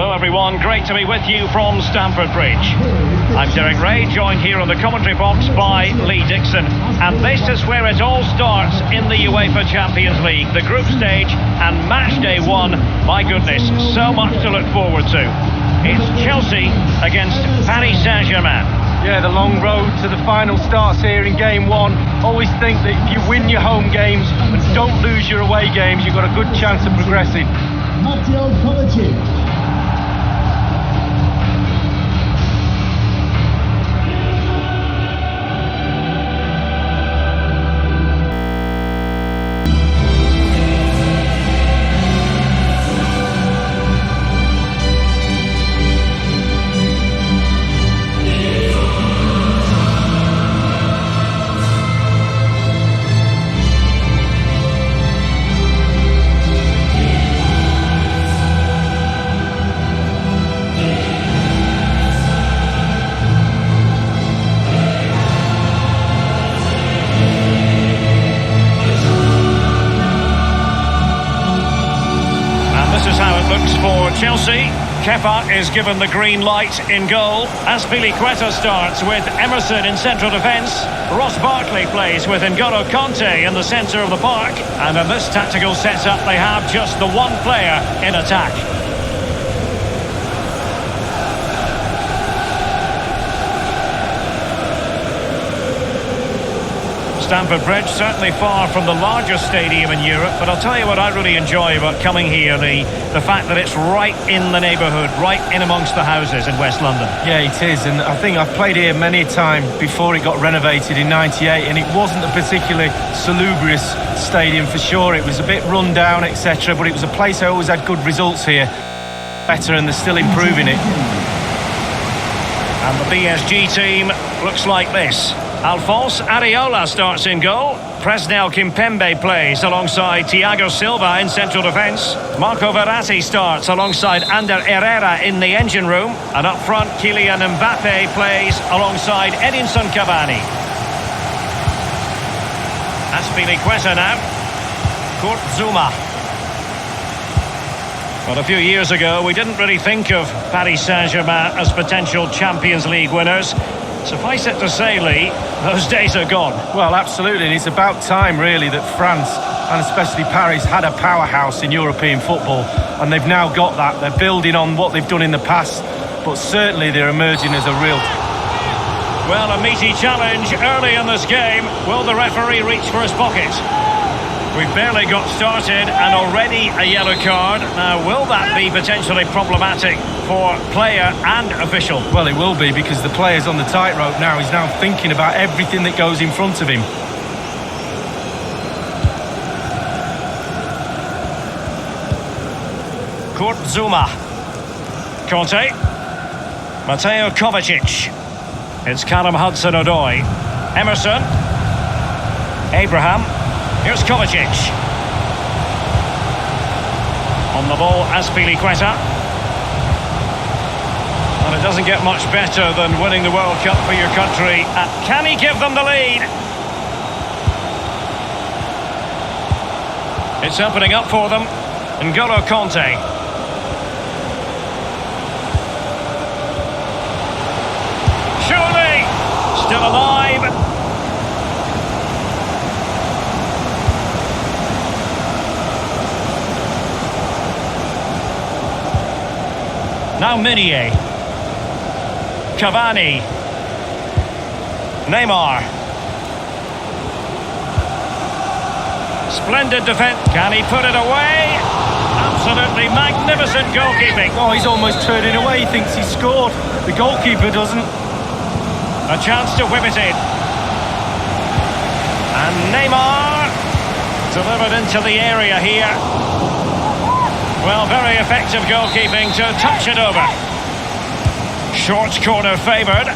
Hello everyone, great to be with you from Stamford Bridge. I'm Derek Ray, joined here on the commentary box by Lee Dixon. And this is where it all starts in the UEFA Champions League, the group stage and match day one. My goodness, so much to look forward to. It's Chelsea against Paris Saint-Germain. Yeah, the long road to the final starts here in game one. Always think that if you win your home games and don't lose your away games, you've got a good chance of progressing. This is how it looks for Chelsea. Kepa is given the green light in goal. Azpilicueta starts with Emerson in central defence. Ross Barkley plays with N'Golo Kanté in the centre of the park. And in this tactical setup, they have just the one player in attack. Stamford Bridge, certainly far from the largest stadium in Europe, but I'll tell you what I really enjoy about coming here, the fact that it's right in the neighbourhood, right in amongst the houses in West London. Yeah, it is, and I think I've played here many a time before it got renovated in '98, and it wasn't a particularly salubrious stadium for sure. It was a bit run down, etc., but it was a place I always had good results here. Better, and they're still improving it. And the PSG team looks like this. Alphonse Areola starts in goal. Presnel Kimpembe plays alongside Thiago Silva in central defence. Marco Verratti starts alongside Ander Herrera in the engine room. And up front, Kylian Mbappe plays alongside Edinson Cavani. Azpilicueta now. Kurt Zouma. Well, a few years ago, we didn't really think of Paris Saint-Germain as potential Champions League winners. Suffice it to say, Lee, those days are gone. Well, absolutely, and it's about time, really, that France, and especially Paris, had a powerhouse in European football, and they've now got that. They're building on what they've done in the past, but certainly they're emerging as a real... Well, a meaty challenge early in this game. Will the referee reach for his pocket? We've barely got started and already a yellow card. Now, will that be potentially problematic for player and official? Well, it will be, because the player's on the tightrope now. He's now thinking about everything that goes in front of him. Kurt Zouma. Kanté. Mateo Kovacic. It's Callum Hudson-Odoi. Emerson. Abraham. Here's Kovacic. On the ball, Azpilicueta. And it doesn't get much better than winning the World Cup for your country. Can he give them the lead? It's opening up for them. N'Golo Kanté. Surely! Still alive. Now Meunier. Cavani. Neymar. Splendid defence. Can he put it away? Absolutely magnificent goalkeeping. Oh, he's almost turning away. He thinks he scored. The goalkeeper doesn't. A chance to whip it in. And Neymar delivered into the area here. Well, very effective goalkeeping to touch it over. Short corner favoured.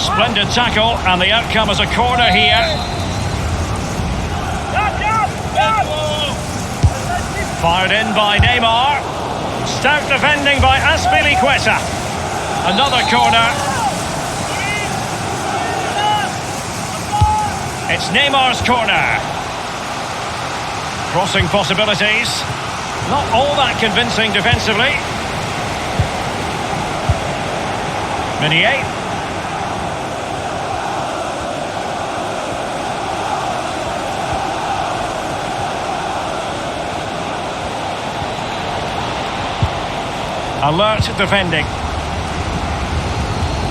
Splendid tackle, and the outcome is a corner here. Fired in by Neymar. Stout defending by Azpilicueta. Another corner. It's Neymar's corner. Crossing possibilities. Not all that convincing defensively. Meunier. Alert defending.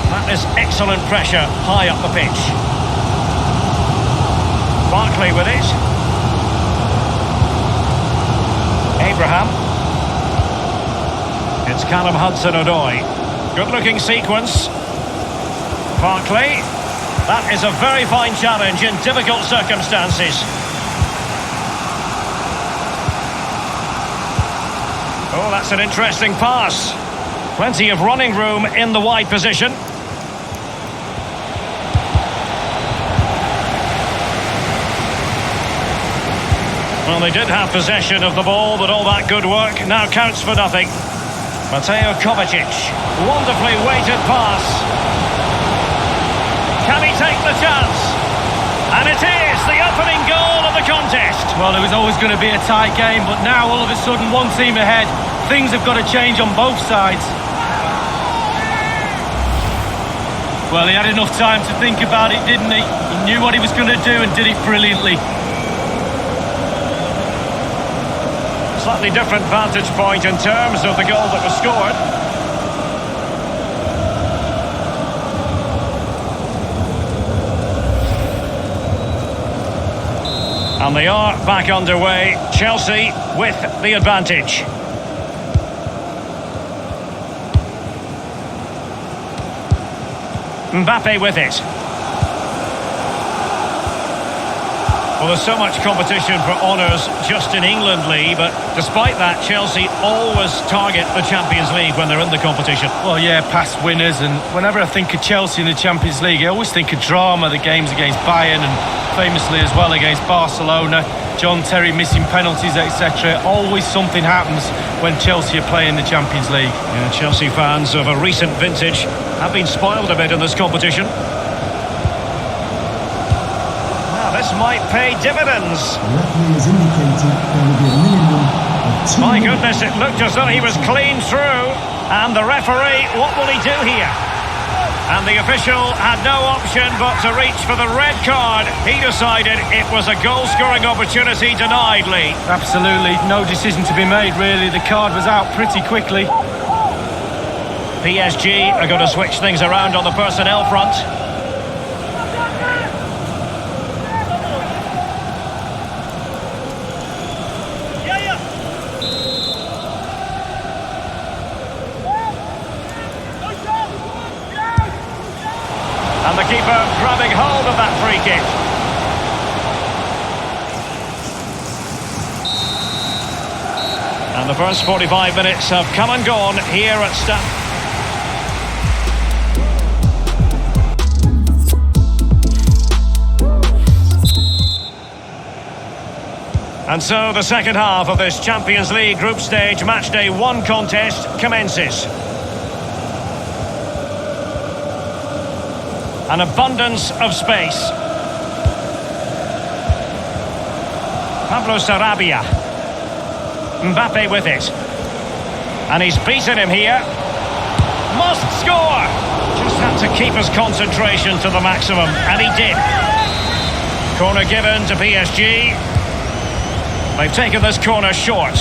That is excellent pressure high up the pitch. Barkley with it. Abraham. It's Callum Hudson-Odoi. Good-looking sequence. Barkley. That is a very fine challenge in difficult circumstances. Oh, that's an interesting pass. Plenty of running room in the wide position. Well, they did have possession of the ball, but all that good work now counts for nothing. Mateo Kovacic. Wonderfully weighted pass. Can he take the chance? And it is the opening goal of the contest. Well, it was always going to be a tight game, but now all of a sudden one team ahead. Things have got to change on both sides. Well, he had enough time to think about it, didn't he? He knew what he was going to do and did it brilliantly. Slightly different vantage point in terms of the goal that was scored. And they are back underway. Chelsea with the advantage. Mbappe with it. Well, there's so much competition for honours just in England, Lee, but despite that, Chelsea always target the Champions League when they're in the competition. Well, yeah, past winners, and whenever I think of Chelsea in the Champions League, I always think of drama, the games against Bayern and famously as well against Barcelona, John Terry missing penalties, etc. Always something happens when Chelsea are playing the Champions League. Yeah, Chelsea fans of a recent vintage have been spoiled a bit in this competition. This might pay dividends. The referee has indicated there will be a minimum of 2 My goodness, it looked as though he was clean through. And the referee, what will he do here? And the official had no option but to reach for the red card. He decided it was a goal-scoring opportunity denied, Lee. Absolutely, no decision to be made, really. The card was out pretty quickly. PSG are going to switch things around on the personnel front. And the keeper grabbing hold of that free kick. And the first 45 minutes have come and gone here at Stamford. And so the second half of this Champions League group stage matchday 1 contest commences. An abundance of space. Pablo Sarabia. Mbappe with it. And he's beaten him here. Must score! Just had to keep his concentration to the maximum, and he did. Corner given to PSG. They've taken this corner short.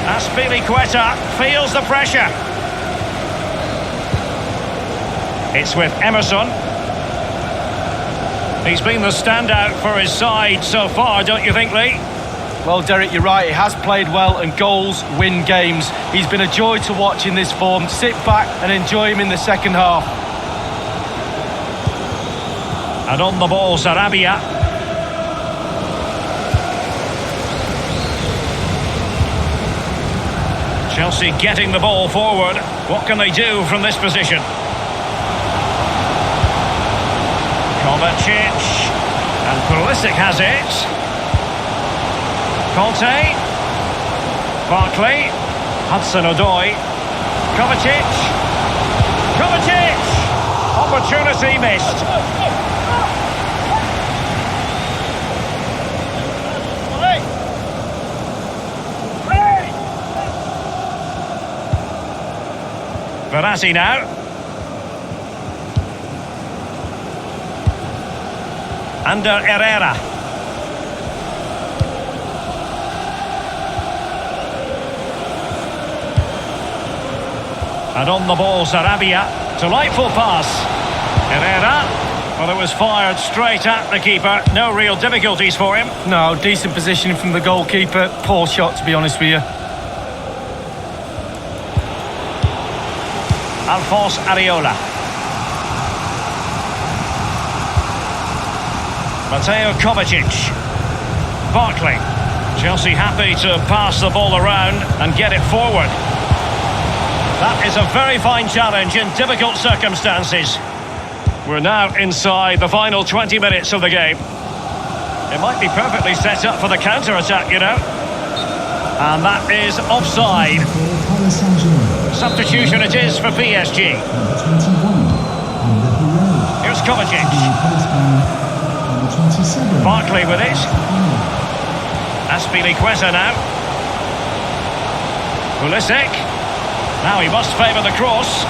Azpilicueta feels the pressure. It's with Emerson. He's been the standout for his side so far, don't you think, Lee? Well, Derek, you're right. He has played well, and goals win games. He's been a joy to watch in this form. Sit back and enjoy him in the second half. And on the ball, Sarabia. Chelsea getting the ball forward. What can they do from this position? Kovacic, and Pulisic has it. Conte, Barkley, Hudson-Odoi, Kovacic, opportunity missed. Verratti now. Under Herrera. And on the ball, Sarabia. Delightful pass. Herrera. Well, it was fired straight at the keeper. No real difficulties for him. No, decent positioning from the goalkeeper. Poor shot, to be honest with you. Alphonse Areola. Mateo Kovacic. Barkley. Chelsea happy to pass the ball around and get it forward. That is a very fine challenge in difficult circumstances. We're now inside the final 20 minutes of the game. It might be perfectly set up for the counter-attack, you know. And that is offside. Substitution it is for PSG. Here's Kovacic. Barkley with it. Azpilicueta now. Pulisic. Now he must favour the cross.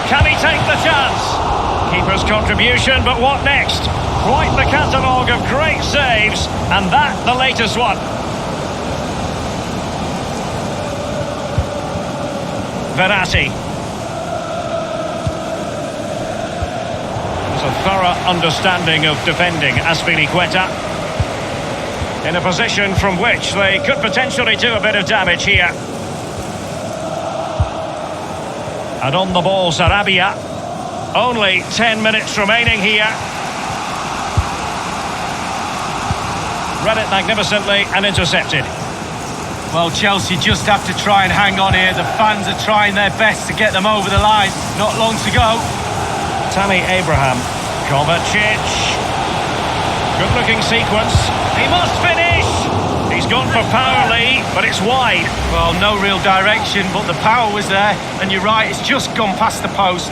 Can he take the chance? Keeper's contribution, but what next? Quite the catalogue of great saves, and that the latest one. Verratti. There's a thorough understanding of defending Azpilicueta. In a position from which they could potentially do a bit of damage here. And on the ball, Sarabia. Only 10 minutes remaining here. Read it magnificently and intercepted. Well, Chelsea just have to try and hang on here. The fans are trying their best to get them over the line. Not long to go. Tammy Abraham. Kovacic. Good-looking sequence. He must finish! He's gone for power, Lee, but it's wide. Well, no real direction, but the power was there. And you're right, it's just gone past the post.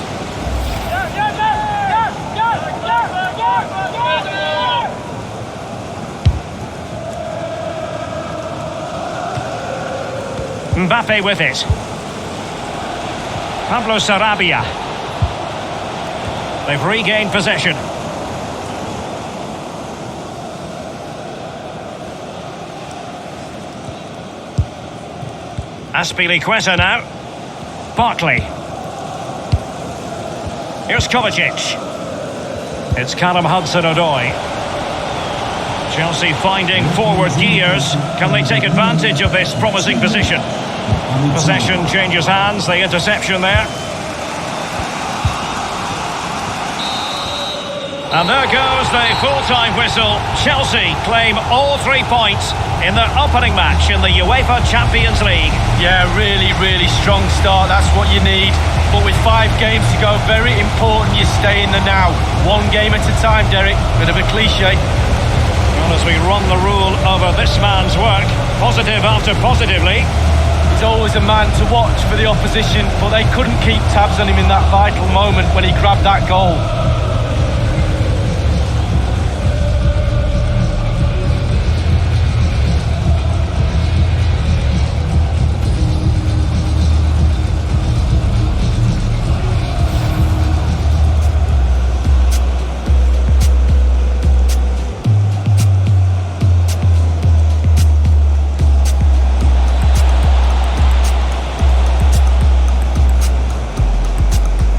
Mbappe with it. Pablo Sarabia. They've regained possession. Azpilicueta now. Barkley. Here's Kovacic. It's Callum Hudson-Odoi. Chelsea finding forward gears. Can they take advantage of this promising position? Possession changes hands, the interception there. And there goes the full-time whistle. Chelsea claim all 3 points in their opening match in the UEFA Champions League. Yeah, really, really strong start. That's what you need. But with 5 games to go, very important you stay in the now. 1 game at a time, Derek. Bit of a cliche. Well, as we run the rule over this man's work, positive after positively. He's always a man to watch for the opposition, but they couldn't keep tabs on him in that vital moment when he grabbed that goal.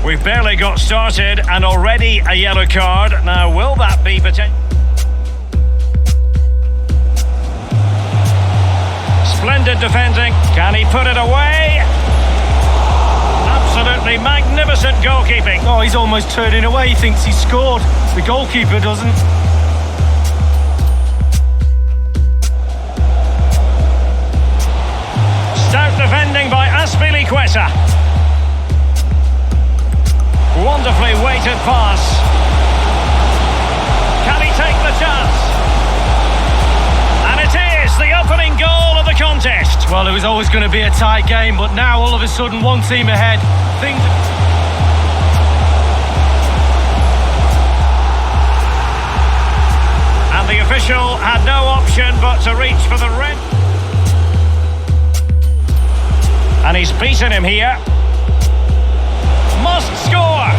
We've barely got started and already a yellow card. Now, will that be potential? Splendid defending. Can he put it away? Absolutely magnificent goalkeeping. Oh, he's almost turning away. He thinks he's scored. The goalkeeper doesn't. Stout defending by Azpilicueta. Wonderfully weighted pass. Can he take the chance? And it is the opening goal of the contest. Well, it was always going to be a tight game, but now all of a sudden one team ahead. Things. And the official had no option but to reach for the red. And he's beaten him here. Must score!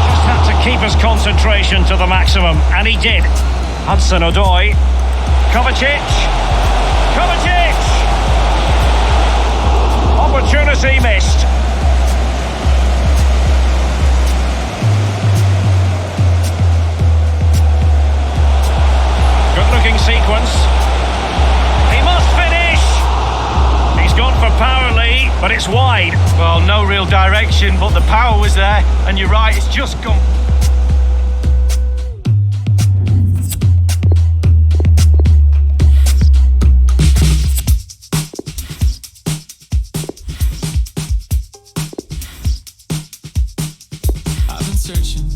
Just had to keep his concentration to the maximum, and he did. Hudson-Odoi. Kovacic. Kovacic! Opportunity missed. Good-looking sequence. He must finish! He's gone for power, Lee, but it's wide. Well, no real direction, but the power was there, and you're right, it's just gone. I've been searching